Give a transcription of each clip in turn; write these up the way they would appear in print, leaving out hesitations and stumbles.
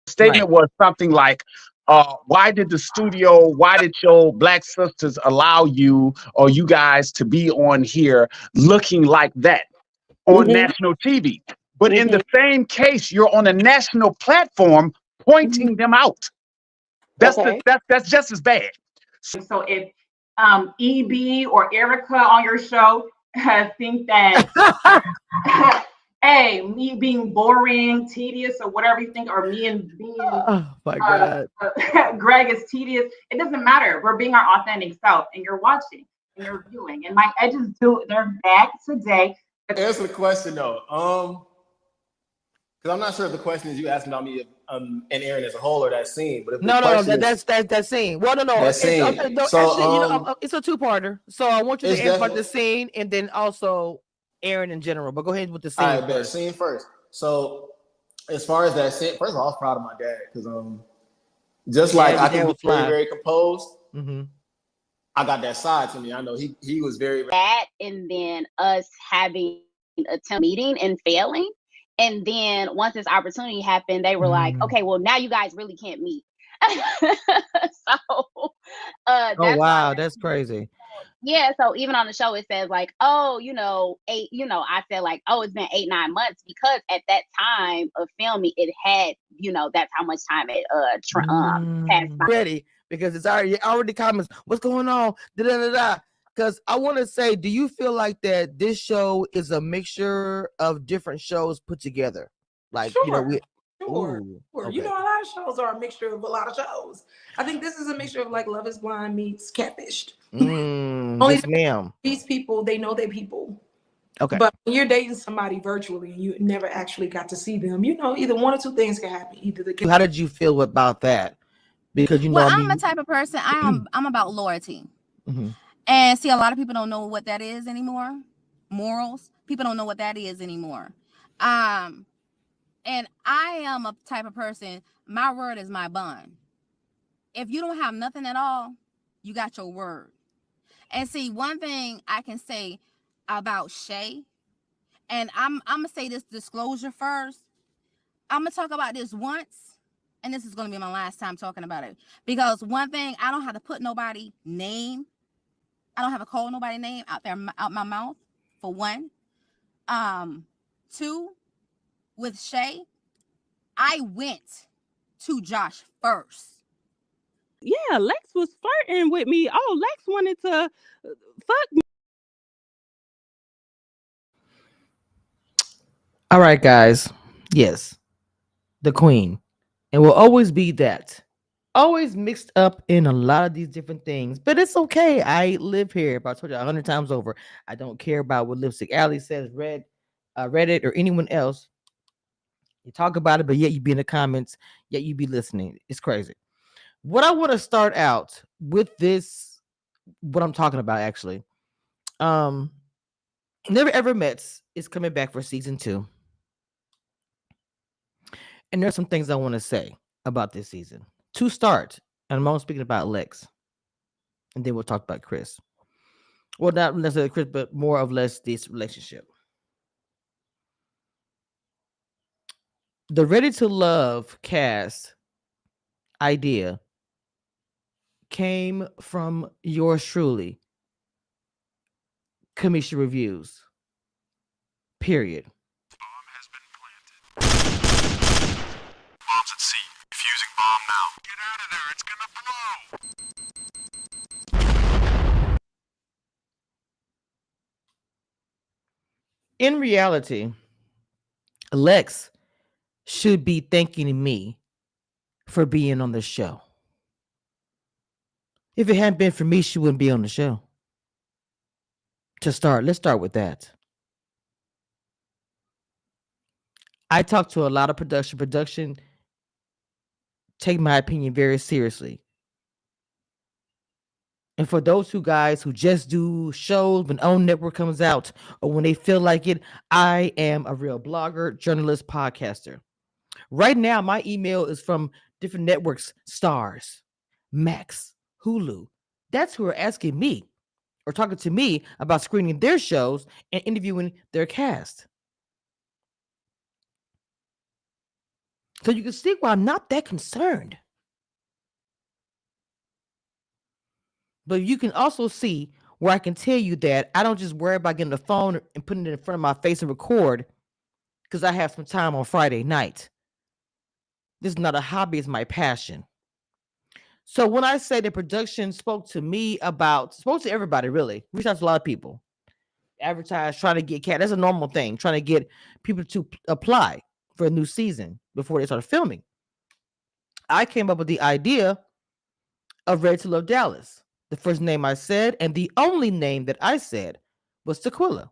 Statement was something like, why did your black sisters allow you or you guys to be on here looking like that on Mm-hmm. national TV? But in Mm-hmm. the same case, you're on a national platform pointing them out. Okay. That's just as bad. So if EB or Erica on your show think that hey, me being boring, tedious, or whatever you think, or me and being Oh my God. Greg is tedious, it doesn't matter. We're being our authentic self, and you're watching and you're viewing. And my edges they're back today. Answer the question though. Because I'm not sure if the question is you asking about me and Aaron as a whole or that scene. But if the No, question that's that scene. Well, no, that scene. Okay, no, So, actually, it's a two-parter. So I want you to it's answer about the scene and then also Aaron in general. But go ahead with the scene. All right, bet. Scene first. So as far as that scene, first of all, I was proud of my dad because just like I can be very, very composed. Mm-hmm. I got that side to me. I know he was very that, and then us having a meeting and failing. And then once this opportunity happened, they were like, okay, well, now you guys really can't meet. Oh, wow. That's crazy. Yeah. So even on the show, it says like, oh, I said like, oh, it's been 8-9 months because at that time of filming, it had, that's how much time it passed by. Ready, because it's already comments. What's going on? Da-da-da-da. Because I want to say, do you feel like that this show is a mixture of different shows put together? Like, Sure. Sure. Okay. A lot of shows are a mixture of a lot of shows. I think this is a mixture of like Love is Blind meets Catfished. Only yes, ma'am. These people, they know they're people. Okay. But when you're dating somebody virtually and you never actually got to see them, either one or two things can happen. How did you feel about that? Because I'm the type of person, I'm about loyalty. Mm-hmm. And see, a lot of people don't know what that is anymore. Morals. People don't know what that is anymore. And I am a type of person, my word is my bond. If you don't have nothing at all, you got your word. And see, one thing I can say about Shay, and I'm going to say this disclosure first. I'm going to talk about this once, and this is going to be my last time talking about it. Because one thing, I don't have to put nobody name. I don't have to call nobody name out my mouth, for one. Two, with Shay, I went to Josh first. Yeah, Lex was flirting with me. Oh, Lex wanted to fuck me. All right, guys. Yes, the queen. And will always be that. Always mixed up in a lot of these different things, but it's okay. I live here. But I told you 100 times over, I don't care about what Lipstick Alley says, Reddit, or anyone else. You talk about it, but yet you be in the comments, yet you be listening. It's crazy. What I want to start out with this, what I'm talking about actually. Neverevermets is coming back for season 2. And there's some things I want to say about this season. To start, and I'm only speaking about Lex, and then we'll talk about Chris. Well, not necessarily Chris, but more or less this relationship. The Ready to Love cast idea came from yours truly, Cameshiareviews. Period. Bomb has been planted. Bombs at sea. Defusing bomb now. Get out of there. It's gonna blow. In reality, Lex should be thanking me for being on the show. If it hadn't been for me, she wouldn't be on the show. Let's start with that. I talk to a lot of production. Production take my opinion very seriously. And for those guys who just do shows when OWN Network comes out or when they feel like it, I am a real blogger, journalist, podcaster. Right now, my email is from different networks, Stars, Max, Hulu. That's who are asking me or talking to me about screening their shows and interviewing their cast. So you can see why I'm not that concerned. But you can also see where I can tell you that I don't just worry about getting the phone and putting it in front of my face and record because I have some time on Friday night. This is not a hobby, it's my passion. So when I say the production spoke to everybody, really, reached out to a lot of people, advertise, trying to get cat. That's a normal thing, trying to get people to apply for a new season before they start filming. I came up with the idea of Ready to Love Dallas. The first name I said, and the only name that I said, was Tequila.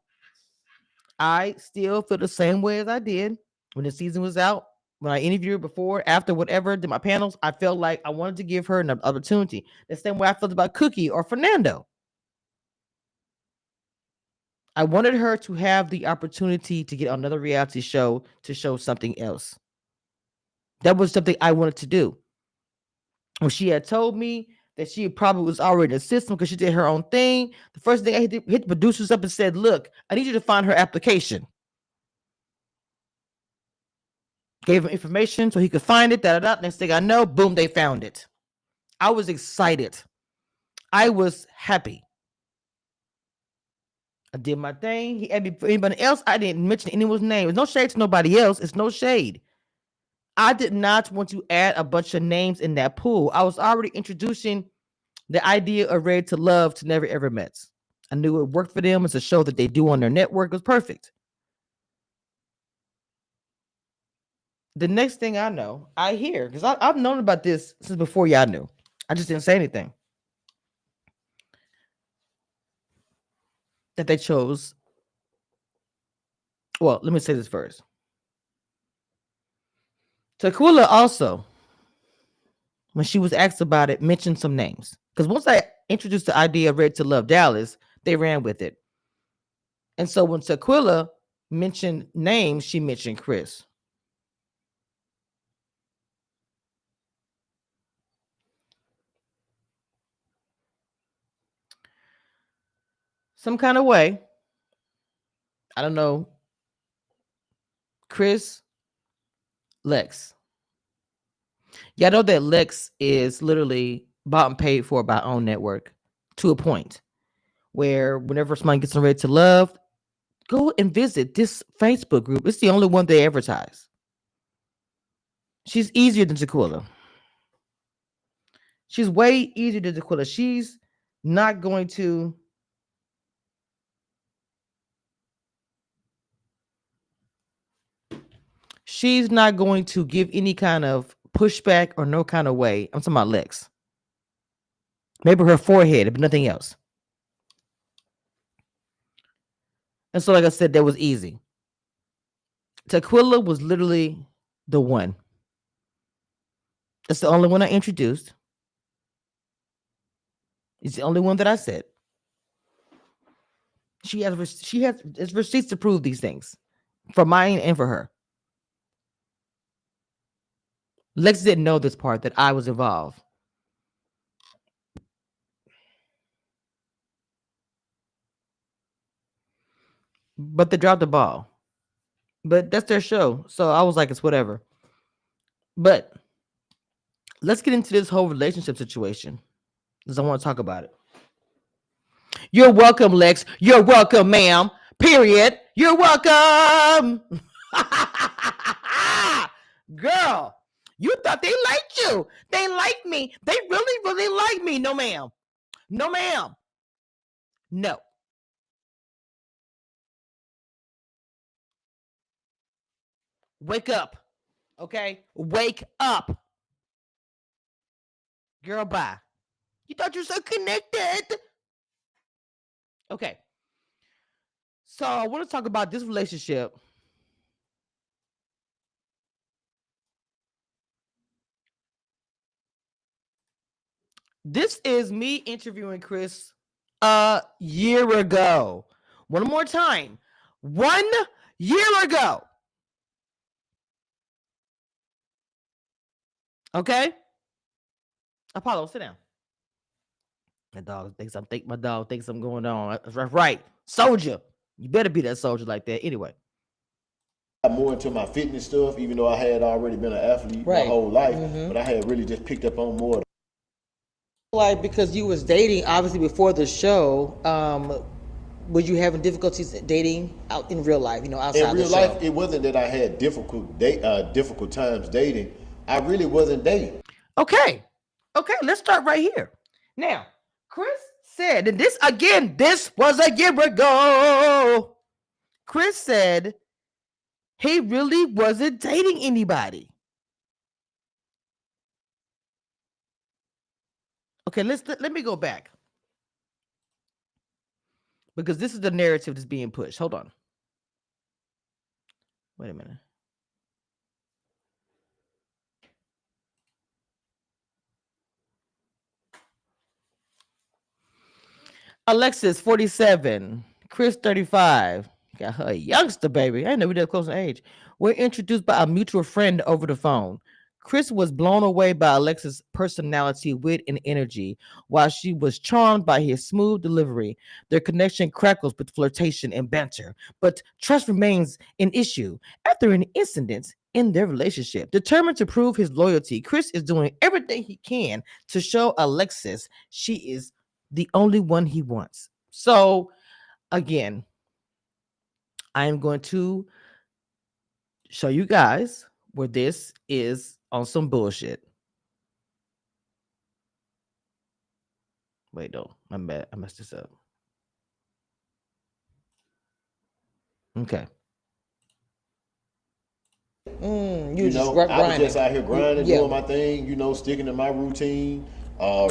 I still feel the same way as I did when the season was out. When I interviewed her before, after, whatever, did my panels, I felt like I wanted to give her an opportunity. The same way I felt about Cookie or Fernando. I wanted her to have the opportunity to get on another reality show to show something else. That was something I wanted to do. When she had told me that she probably was already in the system because she did her own thing, the first thing I hit the producers up and said, look, I need you to find her application. Gave him information so he could find it. Next thing I know, boom, they found it. I was excited. I was happy. I did my thing. He added me for anybody else. I didn't mention anyone's name. There's no shade to nobody else. It's no shade. I did not want to add a bunch of names in that pool. I was already introducing the idea of Ready to Love to Neverevermets. I knew it worked for them. It's a show that they do on their network. It was perfect. The next thing I know, I hear, because I've known about this since before y'all knew. I just didn't say anything. That they chose. Well, let me say this first. Tequila also, when she was asked about it, mentioned some names. Because once I introduced the idea of Ready to Love Dallas, they ran with it. And so when Tequila mentioned names, she mentioned Chris. Some kind of way, I don't know, Chris, Lex. Y'all know that Lex is literally bought and paid for by OWN Network to a point where whenever somebody gets Ready to Love, go and visit this Facebook group. It's the only one they advertise. She's easier than Tequila. She's way easier than Tequila. She's not going to give any kind of pushback or no kind of way. I'm talking about Lex. Maybe her forehead, but nothing else. And so, like I said, that was easy. Tequila was literally the one. That's the only one I introduced. It's the only one that I said. She has receipts to prove these things, for mine and for her. Lex didn't know this part, that I was involved. But they dropped the ball. But that's their show. So I was like, it's whatever. But let's get into this whole relationship situation, because I want to talk about it. You're welcome, Lex. You're welcome, ma'am. Period. You're welcome. Girl, you thought they liked you. They like me. They really, really like me. No, ma'am. No, ma'am. No. Wake up. Okay? Wake up. Girl, bye. You thought you were so connected. Okay. So I want to talk about this relationship. This is me interviewing Chris a year ago. One more time. 1 year ago. Okay? Apollo, sit down. My dog thinks I'm going on. That's right. Soldier. You better be that soldier like that. Anyway. more into my fitness stuff, even though I had already been an athlete my whole life, but I had really just picked up on more. Like because you was dating obviously before the show, were you having difficulties dating out in real life? Outside In real the show? life, it wasn't that I had difficult times dating. I really wasn't dating. Okay, let's start right here. Now, Chris said, and this was a year ago. Chris said he really wasn't dating anybody. Okay, let me go back. Because this is the narrative that's being pushed. Hold on. Wait a minute. Alexis, 47. Chris, 35. Got her a youngster, baby. I didn't know we that close in age. We're introduced by a mutual friend over the phone. Chris was blown away by Alexis' personality, wit, and energy, while she was charmed by his smooth delivery. Their connection crackles with flirtation and banter, but trust remains an issue after an incident in their relationship. Determined to prove his loyalty, Chris is doing everything he can to show Alexis she is the only one he wants. So, again, I am going to show you guys where this is on some bullshit. Wait, no, I'm bad. I messed this up. Okay. I was just out here grinding, doing my thing, sticking to my routine.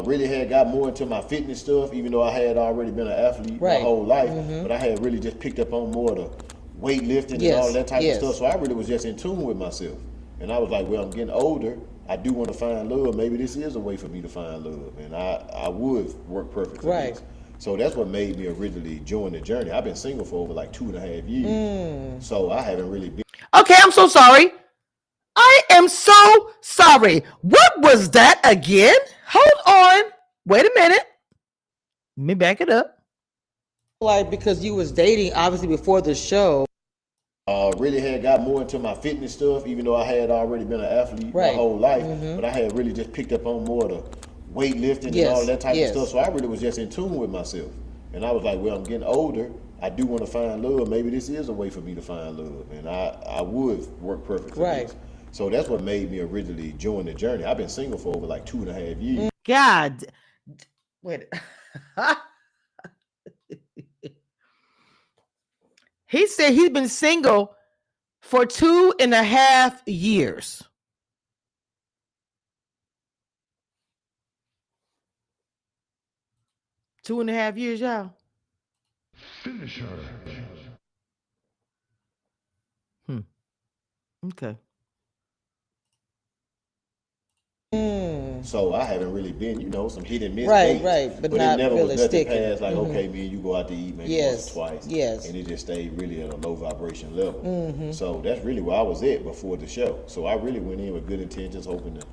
Really had got more into my fitness stuff, even though I had already been an athlete my whole life. But I had really just picked up on more of the weightlifting and all that type of stuff. So I really was just in tune with myself. And I was like, well, I'm getting older. I do want to find love. Maybe this is a way for me to find love. And I would work perfect for this. So that's what made me originally join the journey. I've been single for over like 2.5 years. So I haven't really been. Okay, I'm so sorry. I am so sorry. What was that again? Hold on. Wait a minute. Let me back it up. Like because you was dating obviously before the show. Really had got more into my fitness stuff, even though I had already been an athlete my whole life. But I had really just picked up on more of the weightlifting and all that type of stuff. So I really was just in tune with myself. And I was like, well, I'm getting older. I do want to find love. Maybe this is a way for me to find love. And I would work perfect for this. So that's what made me originally join the journey. I've been single for over like 2.5 years. God. Wait. He said he's been single for 2.5 years. Two and a half years, y'all. Finish her. Okay. So I haven't really been, some hit and miss dates. But not it never really was nothing past like, okay, me and you go out to eat maybe once or twice. And it just stayed really at a low vibration level. So that's really where I was at before the show. So I really went in with good intentions, hoping to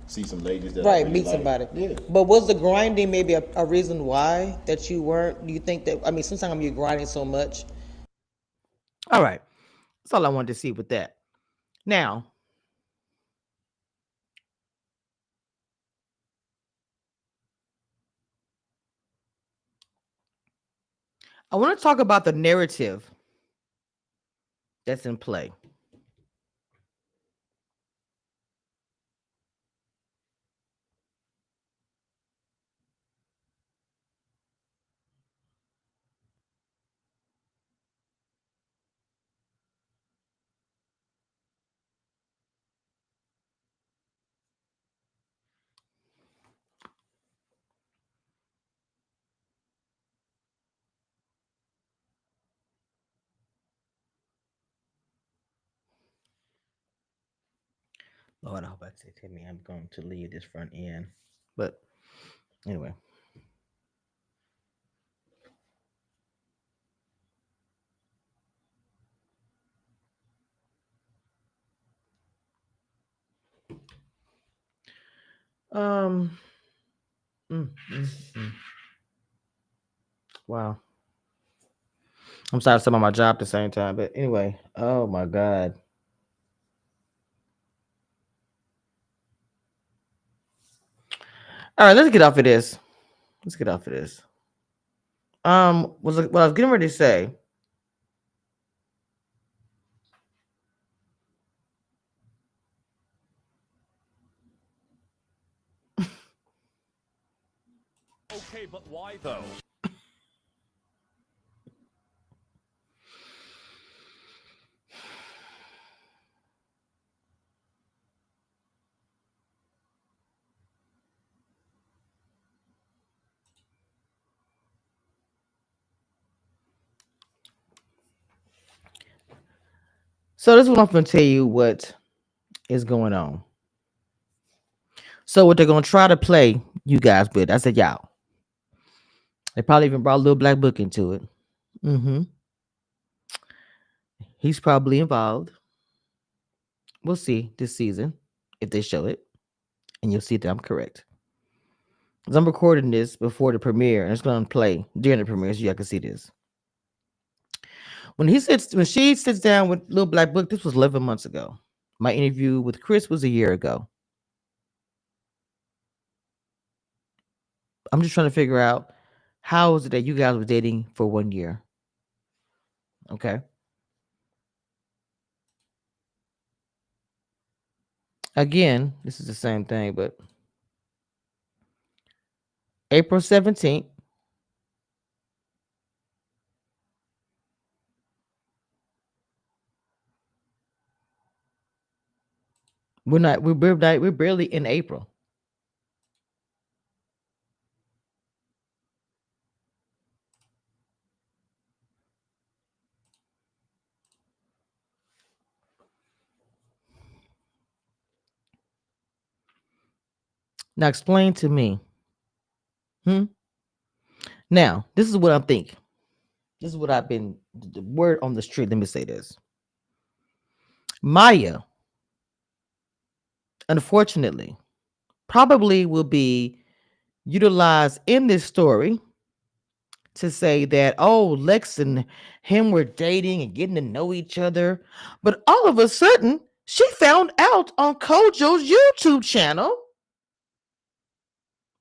see some ladies that I really meet somebody. Yeah. But was the grinding maybe a reason why that you weren't? Do you think that, sometimes you're grinding so much? All right. That's all I wanted to see with that. Now, I want to talk about the narrative that's in play. Lord, I hope I take me. I'm going to leave this front end. But anyway. Wow. I'm sorry to step on my job at the same time. But anyway, oh my God. All right, let's get off of this. Let's get off of this. What I was getting ready to say. Okay, but why though? So this is what I'm going to tell you what is going on. So what they're going to try to play you guys with, I said y'all. They probably even brought a little black book into it. He's probably involved. We'll see this season if they show it. And you'll see that I'm correct. Because I'm recording this before the premiere, and it's going to play during the premiere, so you can see this. When she sits down with Little Black Book, this was 11 months ago. My interview with Chris was a year ago. I'm just trying to figure out how is it that you guys were dating for 1 year? Okay. Again, this is the same thing, but April 17th. We're barely in April. Now explain to me. Now, this is what I'm thinking. This is what I've been, the word on the street. Let me say this. Maya, unfortunately, probably will be utilized in this story to say that, oh, Lex and him were dating and getting to know each other. But all of a sudden, she found out on Kojo's YouTube channel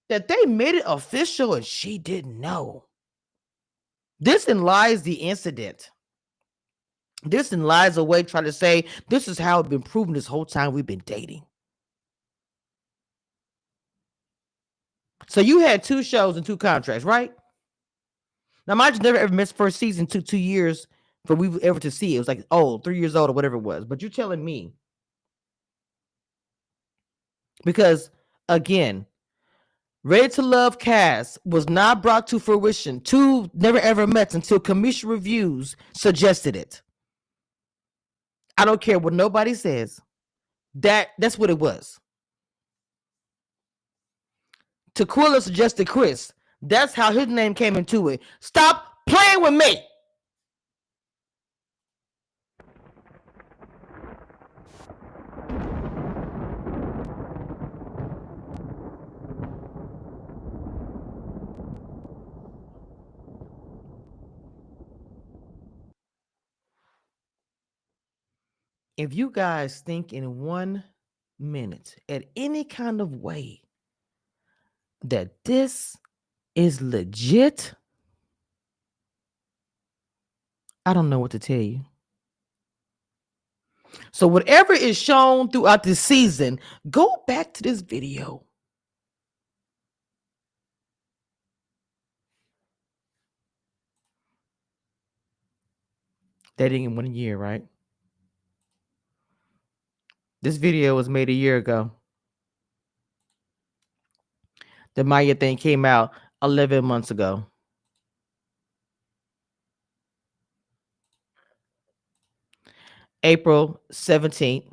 that they made it official and she didn't know. This in lies the incident. This in lies a way trying to say this is how it's been proven this whole time we've been dating. So you had 2 shows and 2 contracts, right? Now, mind you, Neverevermets first season took 2 years for we ever to see it. It was like, 3 years old or whatever it was. But you're telling me, because again, Ready to Love cast was not brought to fruition to Neverevermets until Cameshiareviews suggested it. I don't care what nobody says. That's what it was. Tequila suggested Chris. That's how his name came into it. Stop playing with me. If you guys think in 1 minute at any kind of way that this is legit, I don't know what to tell you. So whatever is shown throughout this season, go back to this video. Dating in 1 year, right? This video was made a year ago. The Maya thing came out 11 months ago. April 17th.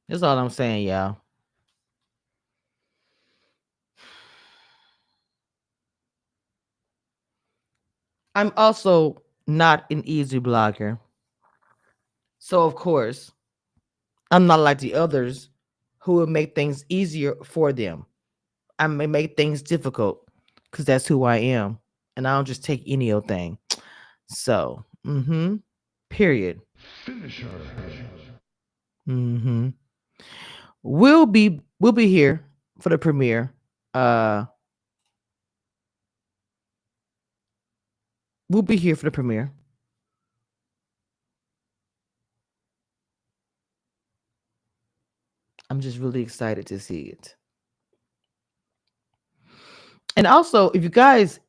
That's all I'm saying, y'all. I'm also not an easy blogger. So, of course, I'm not like the others who will make things easier for them. I may make things difficult because that's who I am. And I don't just take any old thing. So, period. Finish her. Mm-hmm. We'll be here for the premiere. We'll be here for the premiere. I'm just really excited to see it. And also, if you guys,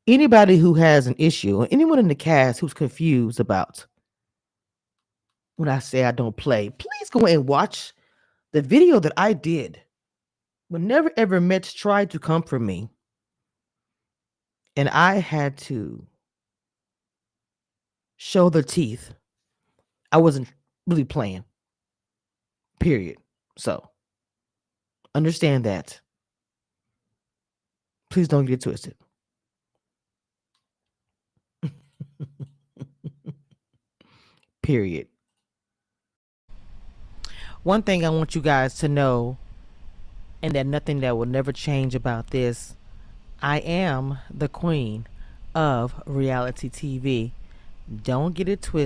anybody who has an issue, or anyone in the cast who's confused about when I say I don't play, please go and watch the video that I did when Neverevermets tried to come for me. And I had to show the teeth. I wasn't really playing. Period. So, understand that. Please don't get it twisted. Period. One thing I want you guys to know, and that nothing that will never change about this, I am the queen of reality TV. Don't get it twisted.